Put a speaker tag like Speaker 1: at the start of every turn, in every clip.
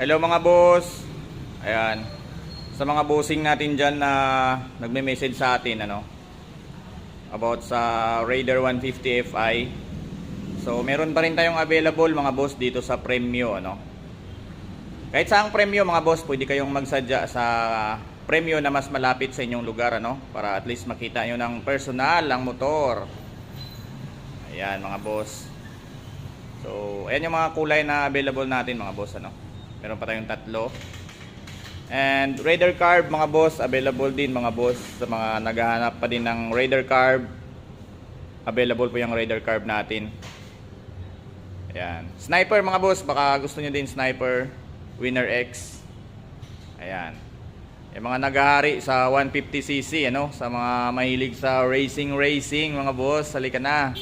Speaker 1: Hello mga boss. Ayan. Sa mga bossing natin dyan na nagme-message sa atin about sa Raider 150 Fi. So meron pa rin tayong available mga boss dito sa Premyo Kahit saang Premyo mga boss, pwede kayong magsadya sa Premyo na mas malapit sa inyong lugar para at least makita nyo ng personal ang motor. Ayan mga boss. So ayan yung mga kulay na available natin mga boss Meron pa tayong tatlo. And Raider Carb mga boss, available din mga boss. Sa mga naghahanap pa din ng Raider Carb, available po yung Raider Carb natin. Ayan. Sniper mga boss, baka gusto nyo din Sniper Winner X. Ayan. Yung mga naghahari sa 150cc sa mga mahilig sa racing mga boss, halika na.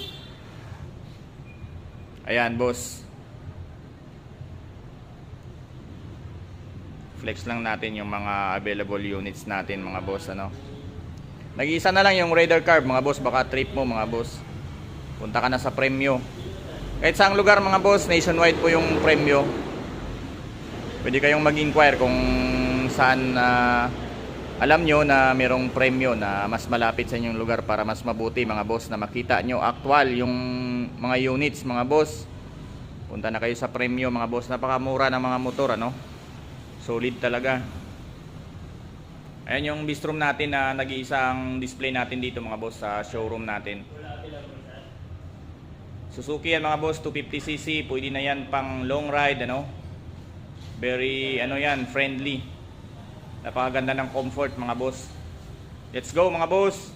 Speaker 1: Ayan boss. Flex lang natin yung mga available units natin mga boss Nag-iisa na lang yung Raider Carb mga boss, baka trip mo mga boss. Punta ka na sa Premyo. Kahit saang lugar mga boss, nationwide po yung Premyo. Pwede kayong mag-inquire kung saan alam nyo na merong Premyo na mas malapit sa inyong lugar para mas mabuti mga boss, na makita nyo actual yung mga units mga boss. Punta na kayo sa Premyo mga boss, napakamura ng mga motor solid talaga. Ayan yung bistrom natin na nag-iisang display natin dito mga boss sa showroom natin. Suzuki yan mga boss, 250cc, pwede na yan pang long ride Very yan, friendly. Napakaganda ng comfort mga boss. Let's go mga boss.